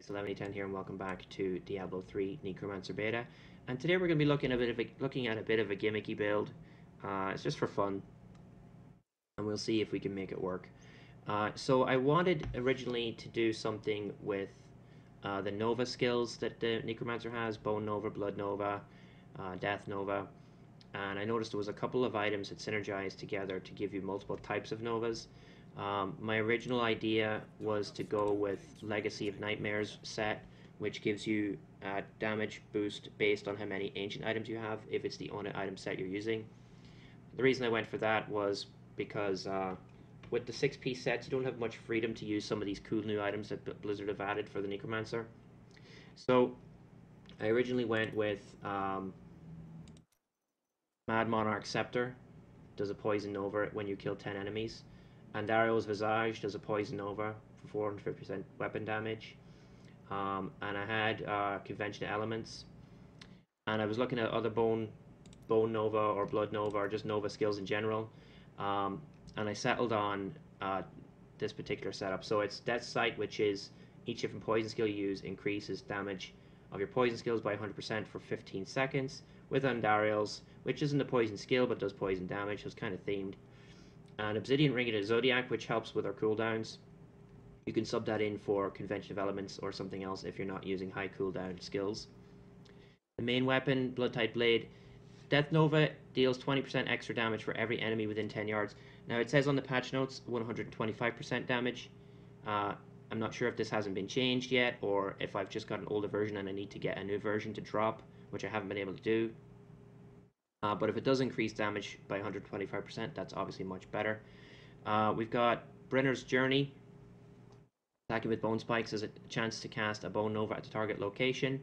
It's 11:10 here, and welcome back to Diablo 3 Necromancer Beta. And today we're going to be looking at a bit of a gimmicky build. It's just for fun, and we'll see if we can make it work. So I wanted originally to do something with the Nova skills that the Necromancer has: Bone Nova, Blood Nova, Death Nova. And I noticed there was a couple of items that synergized together to give you multiple types of Novas. My original idea was to go with Legacy of Nightmares set, which gives you a damage boost based on how many ancient items you have, if it's the only item set you're using. The reason I went for that was because with the 6-piece sets, you don't have much freedom to use some of these cool new items that Blizzard have added for the Necromancer. So I originally went with Mad Monarch Scepter, does a poison nova when you kill 10 enemies. Andario's Visage does a poison nova for 450% weapon damage. And I had Convention Elements. And I was looking at other Bone Nova or Blood Nova or just Nova skills in general. And I settled on this particular setup. So it's Death Sight, which is each different poison skill you use increases damage of your poison skills by 100% for 15 seconds. With Andario's, which isn't a poison skill but does poison damage, so it's kind of themed. And Obsidian Ring of the Zodiac, which helps with our cooldowns. You can sub that in for Convention of Elements or something else if you're not using high cooldown skills. The main weapon, Blood-Tide Blade. Death Nova deals 20% extra damage for every enemy within 10 yards. Now it says on the patch notes 125% damage. I'm not sure if this hasn't been changed yet, or if I've just got an older version and I need to get a new version to drop, which I haven't been able to do. But if it does increase damage by 125%, that's obviously much better. We've got Brenner's Journey. Attacking with Bone Spikes has a chance to cast a Bone Nova at the target location.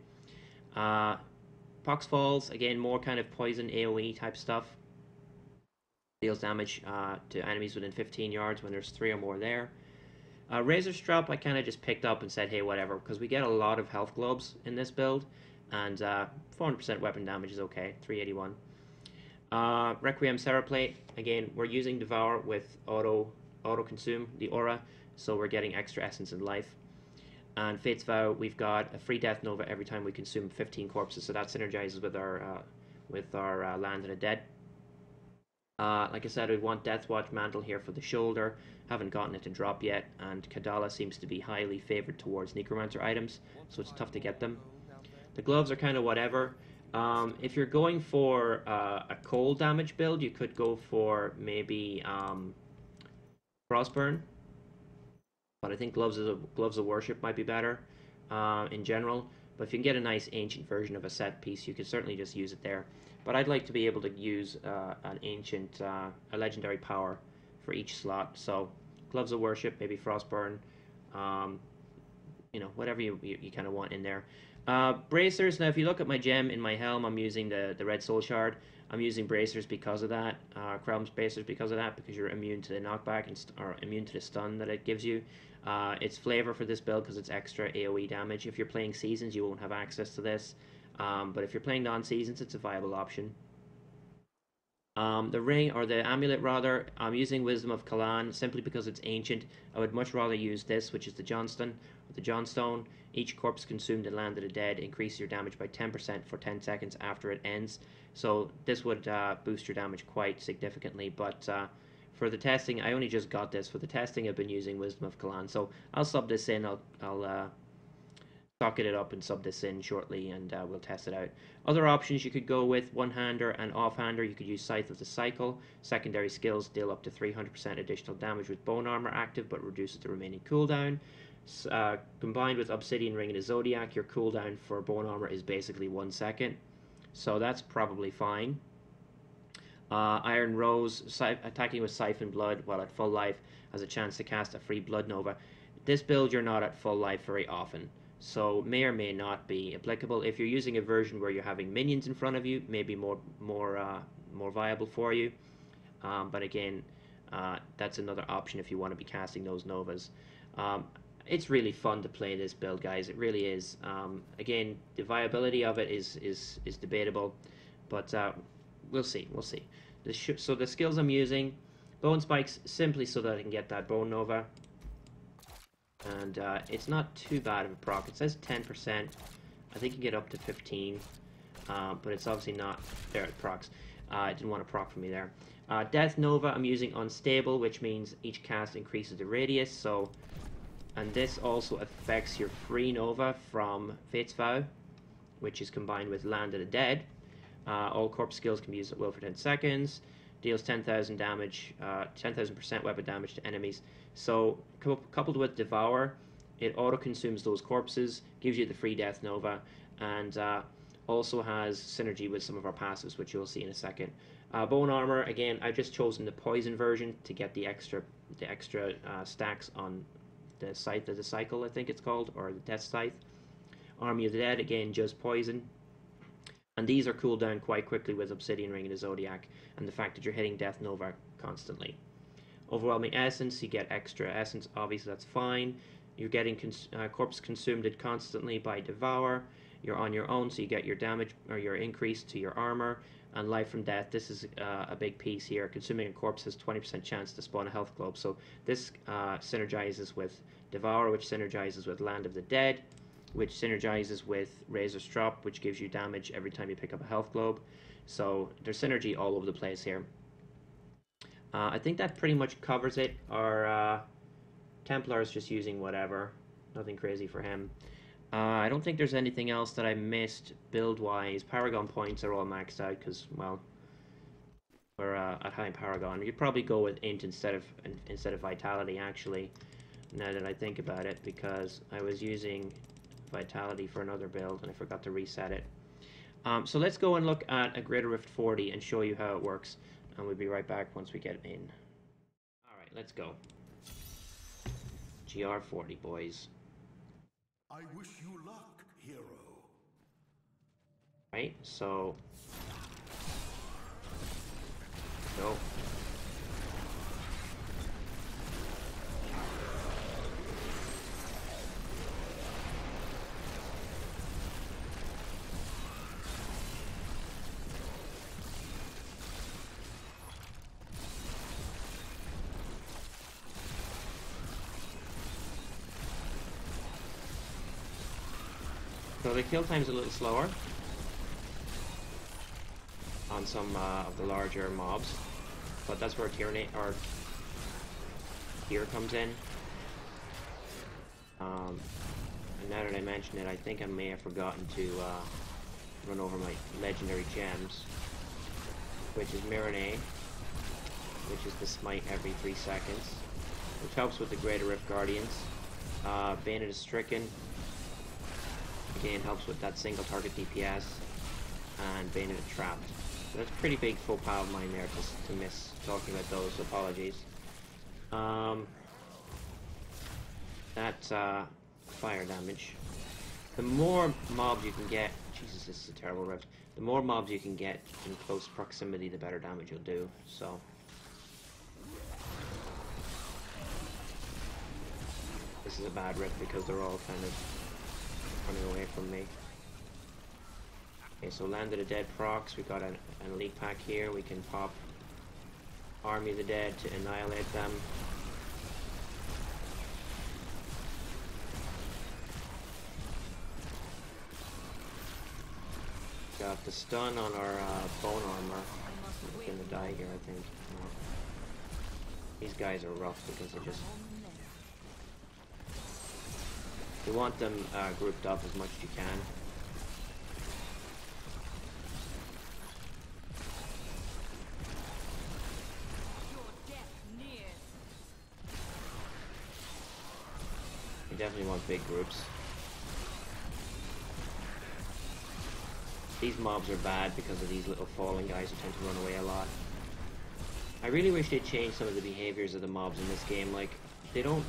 Pox Falls, again, more kind of poison AoE type stuff. Deals damage to enemies within 15 yards when there's 3 or more there. Razor Strap I kind of just picked up and said, hey, whatever, because we get a lot of health globes in this build, and 400% weapon damage is okay, 381. Requiem Seraplate, again, we're using Devour with auto consume, the aura, so we're getting extra essence and life. And Fate's Vow, we've got a free Death Nova every time we consume 15 corpses, so that synergizes with our Land of the Dead. Like I said, we want Deathwatch Mantle here for the shoulder. Haven't gotten it to drop yet, and Kadala seems to be highly favored towards Necromancer items, so it's tough to get them. The gloves are kind of whatever. If you're going for a cold damage build, you could go for maybe Frostburn, but I think Gloves of Worship might be better in general. But if you can get a nice ancient version of a set piece, you could certainly just use it there. But I'd like to be able to use an ancient, a legendary power for each slot. So Gloves of Worship, maybe Frostburn, you know, whatever you kind of want in there. Bracers, now if you look at my gem in my helm, I'm using the Red Soul Shard. I'm using Bracers because of that, Crown's Bracers because of that, because you're immune to the knockback or immune to the stun that it gives you. It's flavor for this build because it's extra AoE damage. If you're playing Seasons, you won't have access to this. But if you're playing non-Seasons, it's a viable option. The ring, or the amulet rather, I'm using Wisdom of Kalan simply because it's ancient. I would much rather use this, which is the Johnstone, or the Johnstone. Each corpse consumed in Land of the Dead increases your damage by 10% for 10 seconds after it ends. So this would boost your damage quite significantly, but for the testing, I only just got this. For the testing, I've been using Wisdom of Kalan. So I'll sub this in, I'll socket it up and sub this in shortly, and we'll test it out. Other options you could go with: one-hander and off-hander. You could use Scythe of the Cycle. Secondary skills deal up to 300% additional damage with bone armor active, but reduces the remaining cooldown. Combined with Obsidian Ring and the Zodiac, your cooldown for bone armor is basically 1 second. So that's probably fine. Iron Rose, attacking with Siphon Blood while at full life, has a chance to cast a free Blood Nova. This build, you're not at full life very often, so may or may not be applicable. If you're using a version where you're having minions in front of you, maybe more viable for you. But again, that's another option if you want to be casting those Novas. It's really fun to play this build, guys. It really is. Again, the viability of it is debatable, but we'll see. We'll see. So the skills I'm using: Bone Spikes, simply so that I can get that Bone Nova. And it's not too bad of a proc. It says 10%. I think you get up to 15, but it's obviously not there at procs. I didn't want to proc for me there. Death Nova I'm using unstable, which means each cast increases the radius. So, and this also affects your free Nova from Fate's Vow, which is combined with Land of the Dead. All corpse skills can be used at will for 10 seconds. Deals 10,000 damage, 10,000% weapon damage to enemies. So, coupled with Devour, it auto-consumes those corpses, gives you the free Death Nova, and also has synergy with some of our passives, which you'll see in a second. Bone Armor, again, I've just chosen the Poison version to get the extra stacks on the Scythe of the Cycle, I think it's called, or the Death Scythe. Army of the Dead, again, just Poison. And these are cooled down quite quickly with Obsidian Ring and the Zodiac, and the fact that you're hitting Death Nova constantly. Overwhelming Essence, you get extra Essence, obviously that's fine. You're getting Corpse Consumed constantly by Devour. You're on your own, so you get your damage, or your increase to your armor. And Life from Death, this is a big piece here. Consuming a corpse has 20% chance to spawn a health globe. So this synergizes with Devour, which synergizes with Land of the Dead, which synergizes with Razor's Drop, which gives you damage every time you pick up a health globe. So there's synergy all over the place here. I think that pretty much covers it. Our Templar is just using whatever. Nothing crazy for him. I don't think there's anything else that I missed build-wise. Paragon points are all maxed out because, well, we're at high Paragon. You'd probably go with Int instead of Vitality, actually, now that I think about it, because I was using Vitality for another build and I forgot to reset it. So let's go and look at a Greater Rift 40 and show you how it works, and we'll be right back once we get it in. Alright, let's go. GR40, boys. I wish you luck, hero. Right, so go. So the kill time's a little slower on some of the larger mobs, but that's where Tyranny or Gear comes in. And now that I mention it, I think I may have forgotten to run over my legendary gems, which is Mirror-A, which is the smite every 3 seconds, which helps with the Greater Rift Guardians. Bayonet is Stricken. Again, helps with that single target DPS, and Bayonet Trapped. So that's a pretty big faux pas of mine there to miss talking about those, so apologies. That's fire damage. The more mobs you can get, Jesus, this is a terrible rift. The more mobs you can get in close proximity, the better damage you'll do, so. This is a bad rift because they're all kind of running away from me. Okay, so Land of the Dead procs. We got an elite pack here. We can pop Army of the Dead to annihilate them. Got the stun on our bone armor. We're gonna die here, I think. No. These guys are rough because they just. You want them grouped up as much as you can. You definitely want big groups. These mobs are bad because of these little falling guys who tend to run away a lot. I really wish they'd change some of the behaviors of the mobs in this game. Like, they don't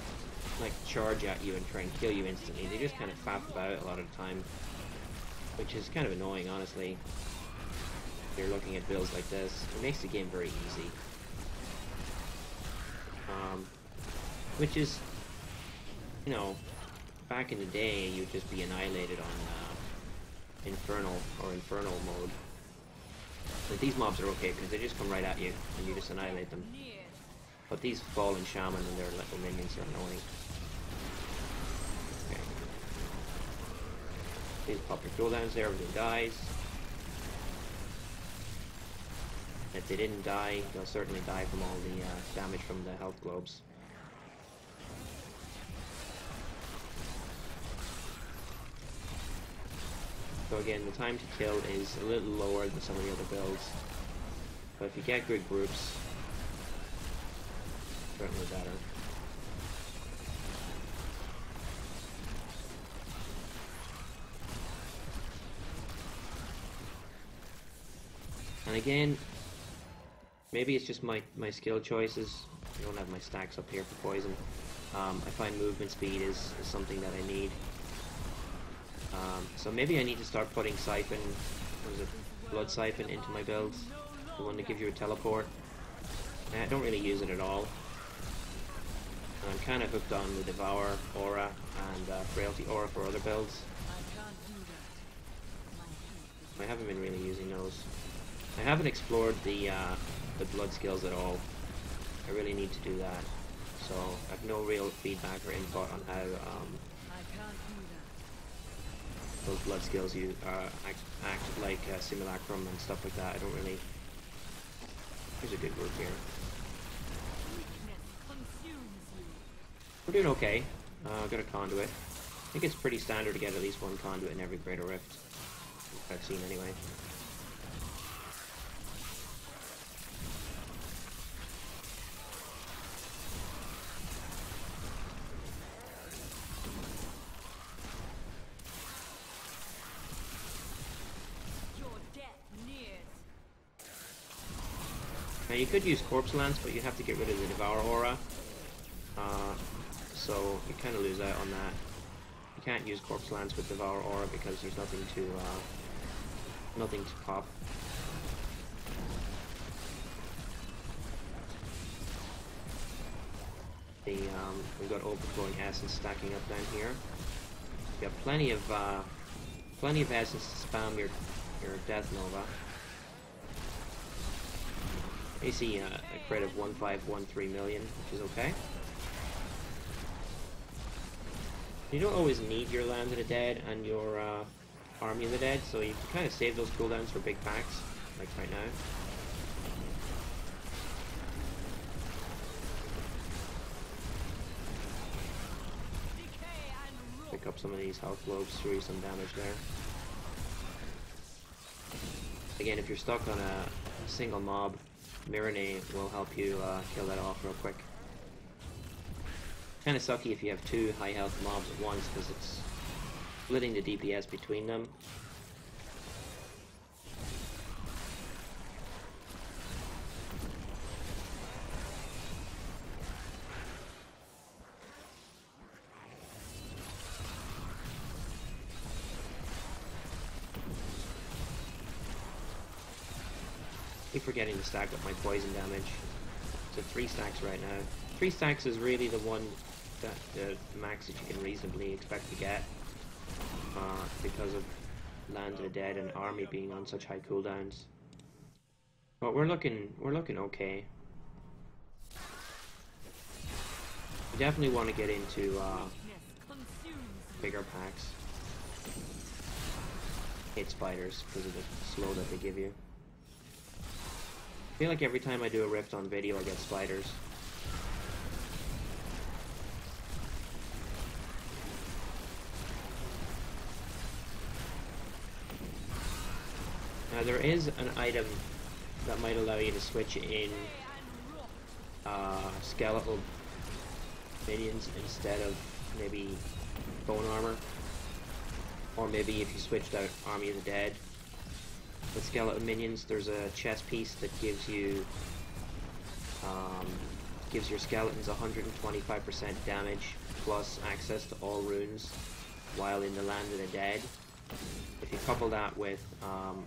like charge at you and try and kill you instantly. They just kind of faff about a lot of the time, which is kind of annoying, honestly. If you're looking at builds like this, it makes the game very easy. Which is, you know, back in the day, you'd just be annihilated on Infernal mode. But these mobs are okay because they just come right at you and you just annihilate them. But these fallen shaman and their little minions are annoying. Please pop your cooldowns there, everything dies. If they didn't die, they'll certainly die from all the damage from the health globes. So again, the time to kill is a little lower than some of the other builds, but if you get good groups, certainly better. And again, maybe it's just my skill choices. I don't have my stacks up here for poison. I find movement speed is something that I need. So maybe I need to start putting Siphon, what is it, Blood Siphon into my builds. The one that gives you a teleport. I don't really use it at all. And I'm kind of hooked on the Devour Aura and Frailty Aura for other builds. I haven't been really using those. I haven't explored the blood skills at all. I really need to do that. So I have no real feedback or input on how those blood skills act like Simulacrum and stuff like that. I don't really... There's a good group here. We're doing okay. Got a conduit. I think it's pretty standard to get at least one conduit in every Greater Rift. I've seen anyway. Now you could use Corpse Lance, but you have to get rid of the Devour Aura. So you kind of lose out on that. You can't use Corpse Lance with Devour Aura because there's nothing to pop. We've got Overflowing Essence stacking up down here. You have plenty of essence to spam your Death Nova. You see a crit of 1513 million, which is okay. You don't always need your Land of the Dead and your Army of the Dead, so you can kind of save those cooldowns for big packs, like right now. Pick up some of these health globes, show you some damage there. Again, if you're stuck on a single mob, Mirror will help you kill that off real quick. Kind of sucky if you have two high health mobs at once because it's splitting the DPS between them. I keep forgetting to stack up my poison damage. So 3 stacks right now. 3 stacks is really the one that the max that you can reasonably expect to get because of Land of the Dead and Army being on such high cooldowns. But we're looking okay. You definitely want to get into bigger packs. Hate spiders because of the slow that they give you. I feel like every time I do a rift on video I get spiders. Now there is an item that might allow you to switch in skeletal minions instead of maybe bone armor, or maybe if you switched out Army of the Dead with skeleton minions. There's a chest piece that gives you gives your skeletons 125% damage plus access to all runes while in the Land of the Dead. If you couple that with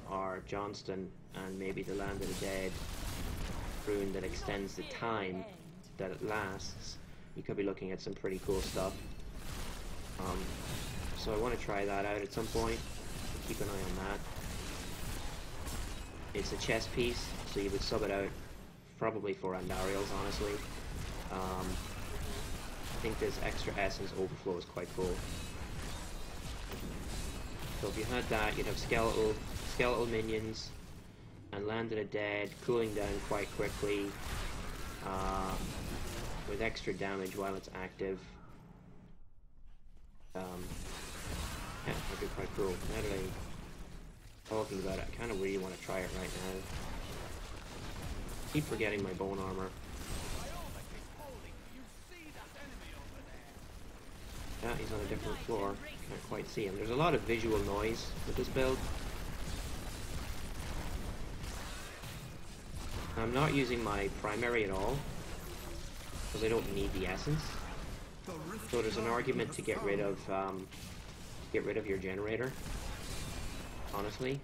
our Johnston and maybe the Land of the Dead rune that extends the time that it lasts, you could be looking at some pretty cool stuff. So I want to try that out at some point. Keep an eye on that. It's a chest piece, so you would sub it out probably for Andariels, honestly. I think this extra essence overflow is quite cool. So if you had that, you'd have skeletal minions, and Land of the Dead cooling down quite quickly, with extra damage while it's active. Yeah, that'd be quite cool. Now that I'm talking about it, I kind of really want to try it right now. Keep forgetting my bone armor. Yeah, he's on a different floor. Can't quite see him. There's a lot of visual noise with this build. I'm not using my primary at all, because I don't need the essence. So there's an argument to get rid of your generator, honestly.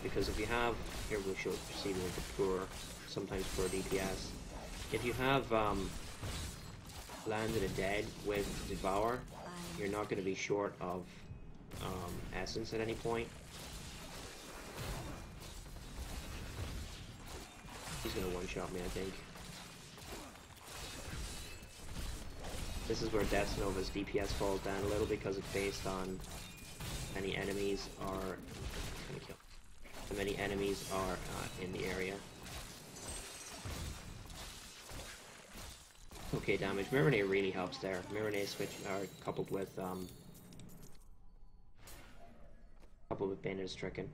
Because if you have, here we'll see with the poor, sometimes poor DPS. If you have Land of the Dead with Devour, you're not going to be short of essence at any point. He's going to one-shot me, I think. This is where Death Nova's DPS falls down a little, because it's based on how many enemies are in the area. Okay, damage. Marinade really helps there. Marinade switch coupled with Bane Stricken.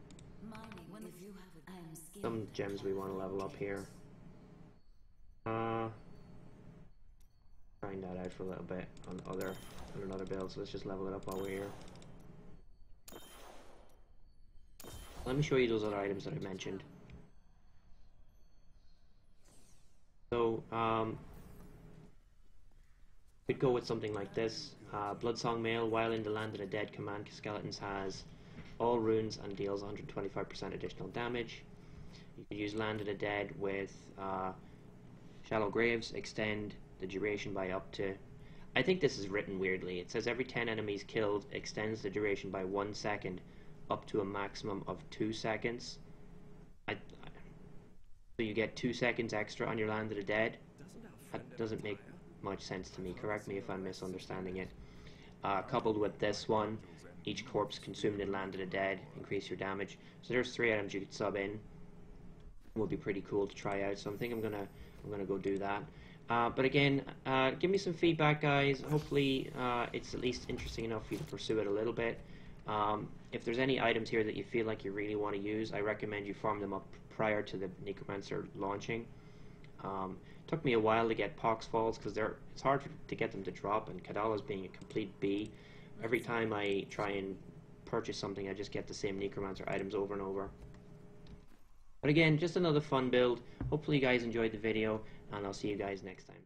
Some gems we want to level up here. Trying that out for a little bit on another build, so let's just level it up while we're here. Let me show you those other items that I mentioned. So, could go with something like this. Bloodsong Mail, while in the Land of the Dead, Command Skeletons has all runes and deals 125% additional damage. You could use Land of the Dead with Shallow Graves, extend the duration by up to... I think this is written weirdly. It says every 10 enemies killed extends the duration by 1 second, up to a maximum of 2 seconds. So you get 2 seconds extra on your Land of the Dead. That doesn't make much sense to me. Correct me if I'm misunderstanding it. Coupled with this one, each corpse consumed in Land of the Dead, increase your damage. So there's 3 items you could sub in. It would be pretty cool to try out. So I think I'm gonna go do that. But again, give me some feedback, guys. Hopefully it's at least interesting enough for you to pursue it a little bit. If there's any items here that you feel like you really want to use, I recommend you farm them up prior to the Necromancer launching. Took me a while to get Pox Falls, because it's hard to get them to drop, and Kadala's being a complete B. Every time I try and purchase something, I just get the same Necromancer items over and over. But again, just another fun build. Hopefully you guys enjoyed the video, and I'll see you guys next time.